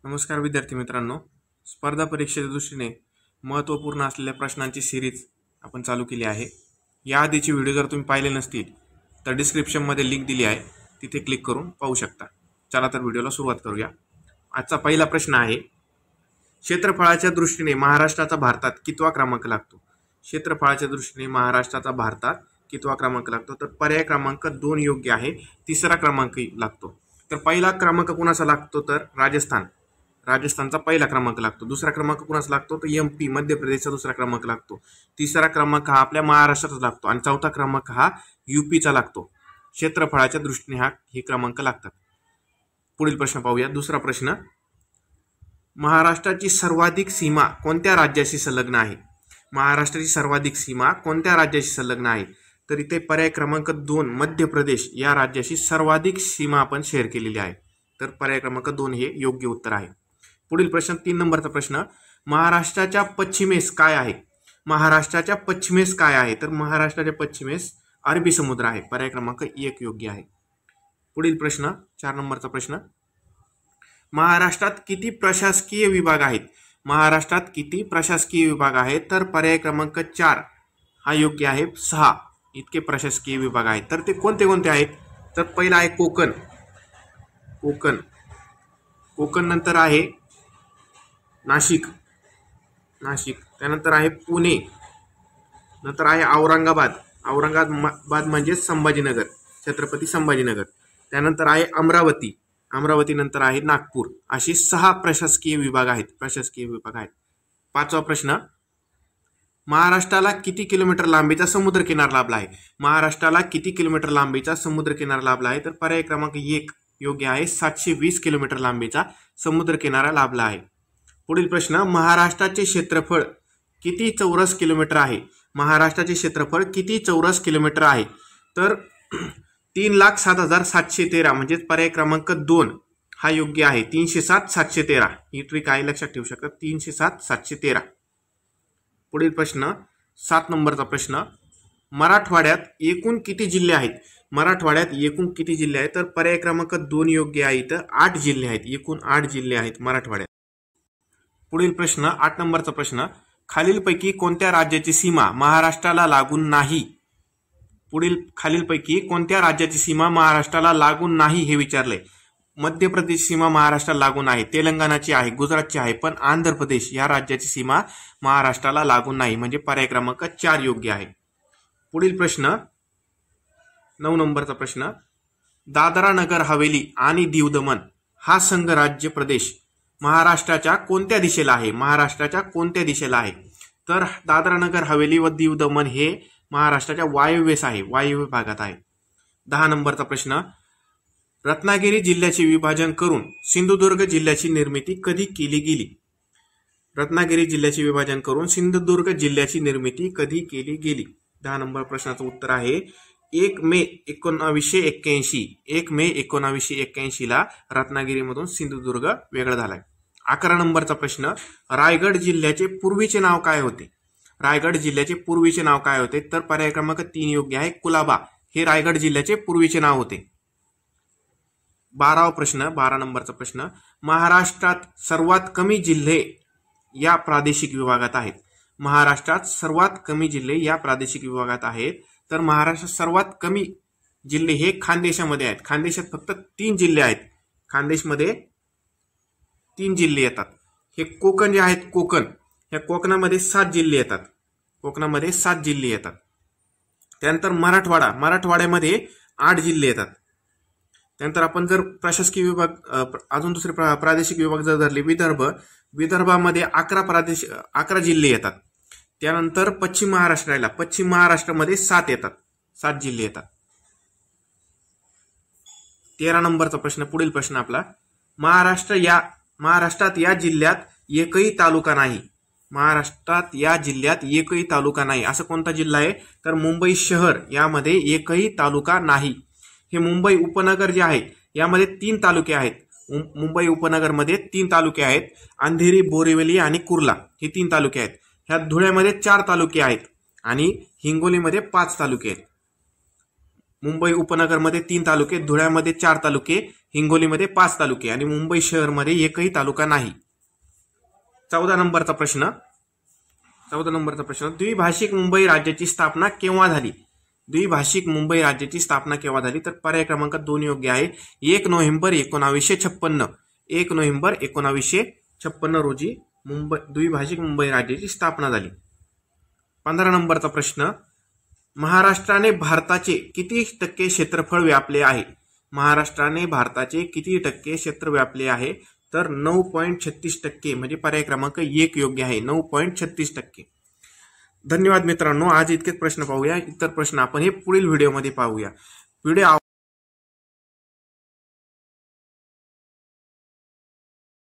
नमस्कार विद्यार्थी मित्रांनो, स्पर्धा परीक्षेच्या दृष्टीने महत्त्वपूर्ण असलेल्या प्रश्नांची सिरीज आपण चालू केली आहे। या आधीचे व्हिडिओ जर तुम्ही पाहिले नसतील तर डिस्क्रिप्शनमध्ये लिंक दिली आहे, तिथे क्लिक करून पाहू शकता। चला तर व्हिडिओला सुरुवात करूया। आजचा पहिला प्रश्न आहे, क्षेत्रफळाच्या दृष्टीने महाराष्ट्राचा भारतात कितवा क्रमांक लागतो? क्षेत्रफळाच्या दृष्टीने महाराष्ट्राचा भारतात कितवा क्रमांक लागतो? तर पर्याय क्रमांक 2 योग्य आहे, तिसरा क्रमांक लागतो। तर पहिला क्रमांक कोणाचा लागतो? तर राजस्थानचा पहिला क्रमांक लागतो। दुसरा क्रमांक कोणाचा लागतो? तर MP मध्य प्रदेशचा दुसरा क्रमांक लागतो। तिसरा क्रमांक हा आपल्या महाराष्ट्राचा लागतो आणि चौथा क्रमांक हा UPचा लागतो। क्षेत्रफळाच्या दृष्टीने हे क्रमांक लागतात। पुढील प्रश्न पाहूया। दुसरा प्रश्न, महाराष्ट्राची सर्वाधिक सीमा कोणत्या राज्याशी संलग्न आहे? महाराष्ट्राची सर्वाधिक सीमा कोणत्या राज्याशी संलग्न आहे? तर इथे पर्याय क्रमांक 2 मध्य प्रदेश या राज्याशी सर्वाधिक सीमा आपण शेअर केलेली आहे। तर पर्याय क्रमांक 2 हे योग्य उत्तर आहे। पुढील प्रश्न 3 नंबरचा प्रश्न, महाराष्ट्राच्या पश्चिमेस काय आहे? महाराष्ट्राच्या पश्चिमेस काय आहे? तर महाराष्ट्राच्या पश्चिमेस अरबी समुद्र आहे। पर्याय क्रमांक 1 योग्य आहे। पुढील प्रश्न 4 नंबरचा प्रश्न, महाराष्ट्रात किती प्रशासकीय विभाग आहेत? महाराष्ट्रात किती प्रशासकीय विभाग आहेत? तर पर्याय क्रमांक 4 हा योग्य आहे, 6 इतके प्रशासकीय विभाग आहेत। तर ते कोणते कोणते आहेत? तर पहिला आहे कोकण नंतर आहे नाशिक, त्यानंतर आहे पुणे, नंतर आहे औरंगाबाद म्हणजे संभाजीनगर, छत्रपती संभाजीनगर, त्यानंतर आहे अमरावती नंतर आहे नागपूर। अशी 6 प्रशासकीय विभाग आहेत। पाचवा प्रश्न, महाराष्ट्राला किती किलोमीटर लांबीचा समुद्र किनारा लाभला आहे? महाराष्ट्राला किती किलोमीटर लांबीचा समुद्र किनारा लाभला आहे? तर पर्याय क्रमांक 1 योग्य आहे, 720 किलोमीटर लांबीचा समुद्र किनारा लाभला आहे। पुढील प्रश्न, महाराष्ट्राचे क्षेत्रफळ किती चौरस किलोमीटर आहे? महाराष्ट्राचे क्षेत्रफळ किती चौरस किलोमीटर आहे? तर 3,07,713 म्हणजे पर्याय क्रमांक 2 हा योग्य आहे, 307,713 ही ट्रिक आहे, लक्षात ठेवू शकता, 307,713। पुढील प्रश्न 7 नंबरचा प्रश्न, मराठवाड्यात एकूण किती जिल्हे आहेत? मराठवाड्यात एकूण किती जिल्हे आहेत? तर पर्याय क्रमांक 2 योग्य आहे, तर 8 जिल्हे आहेत, एकूण 8 जिल्हे आहेत मराठवाड्यात। पुढील प्रश्न 8 नंबरचा प्रश्न, खालीलपैकी कोणत्या राज्याची सीमा महाराष्ट्राला लागून नाही? खालीलपैकी कोणत्या राज्याची सीमा महाराष्ट्राला लागून नाही हे विचारलंय। मध्य प्रदेश सीमा महाराष्ट्राला लागून आहे, तेलंगणाची आहे, गुजरातची आहे, पण आंध्र प्रदेश या राज्याची सीमा महाराष्ट्राला लागून नाही, म्हणजे पर्याय क्रमांक 4 योग्य आहे। पुढील प्रश्न 9 नंबरचा प्रश्न, दादरा नगर हवेली आणि दीव दमण हा संघ राज्य प्रदेश महाराष्ट्राच्या कोणत्या दिशेला आहे? महाराष्ट्राच्या कोणत्या दिशेला आहे? तर दादरा नगर हवेली व दीव दमण हे महाराष्ट्राच्या वायव्य भागात आहे। 10 नंबरचा प्रश्न, रत्नागिरी जिल्ह्याचे विभाजन करून सिंधुदुर्ग जिल्ह्याची निर्मिती कधी केली गेली? रत्नागिरी जिल्ह्याचे विभाजन करून सिंधुदुर्ग जिल्ह्याची निर्मिती कधी केली गेली? 10 नंबर प्रश्नाचं उत्तर आहे 1 मे 1981 ला रत्नागिरीमधून सिंधुदुर्ग वेगळा झालाय। 11 नंबरचा प्रश्न, रायगड जिल्ह्याचे पूर्वीचे नाव काय होते? रायगड जिल्ह्याचे पूर्वीचे नाव काय होते? तर पर्याय क्रमांक 3 योग्य आहे, कुलाबा हे रायगड जिल्ह्याचे पूर्वीचे नाव होते। 12 नंबरचा प्रश्न, महाराष्ट्रात सर्वात कमी जिल्हे या प्रादेशिक विभागात आहेत। महाराष्ट्रात सर्वात कमी जिल्हे या प्रादेशिक विभागात आहेत। तर महाराष्ट्रात सर्वात कमी जिल्हे हे खानदेशामध्ये आहेत। खानदेशात फक्त 3 जिल्हे आहेत, खानदेशमध्ये 3 जिल्हे येतात। हे कोकण जे आहेत, या कोकणामध्ये 7 जिल्हे येतात। त्यानंतर मराठवाड्यामध्ये 8 जिल्हे येतात। त्यानंतर आपण जर प्रशासकीय विभाग अजून दुसरे प्रादेशिक विभाग जर धरले, विदर्भामध्ये 11 जिल्हे येतात। त्यानंतर पश्चिम महाराष्ट्रामध्ये 7 जिल्हे येतात। 13 नंबरचा प्रश्न, पुढील प्रश्न आपला, महाराष्ट्रात या जिल्ह्यात एकही तालुका नाही। महाराष्ट्रात या जिल्ह्यात एकही तालुका नाही, असं कोणता जिल्हा आहे? तर मुंबई शहर यामध्ये एकही तालुका नाही। हे मुंबई उपनगर जे आहे यामध्ये 3 तालुके आहेत। मुंबई उपनगरमध्ये 3 तालुके आहेत, अंधेरी, बोरिवली आणि कुर्ला हे 3 तालुके आहेत। ह्या धुळ्यामध्ये 4 तालुके आहेत आणि हिंगोलीमध्ये 5 तालुके आहेत। मुंबई उपनगरमध्ये 3 तालुके, धुळ्यामध्ये 4 तालुके, हिंगोलीमध्ये 5 तालुके आणि मुंबई शहरमध्ये एकही तालुका नाही. 14 नंबरचा प्रश्न द्विभाषिक मुंबई राज्याची स्थापना केव्हा झाली? द्विभाषिक मुंबई राज्याची स्थापना केव्हा झाली? तर पर्याय क्रमांक 2 योग्य आहे. 1 नोव्हेंबर 1956. 1 नोव्हेंबर 1956 रोजी द्विभाषिक मुंबई राज्याची स्थापना झाली. 15 नंबरचा प्रश्न, महाराष्ट्राने भारताचे किती टक्के क्षेत्रफळ व्यापले आहे? महाराष्ट्राने भारताचे किती टक्के क्षेत्र व्यापले आहे? तर 9.36%. म्हणजे पर्याय क्रमांक 1 योग्य आहे. 9.36%. धन्यवाद मित्रांनो. आज इतकेच प्रश्न पाहूया. इतर प्रश्न आपण हे पुढील व्हिडिओमध्ये पाहूया. व्हिडिओ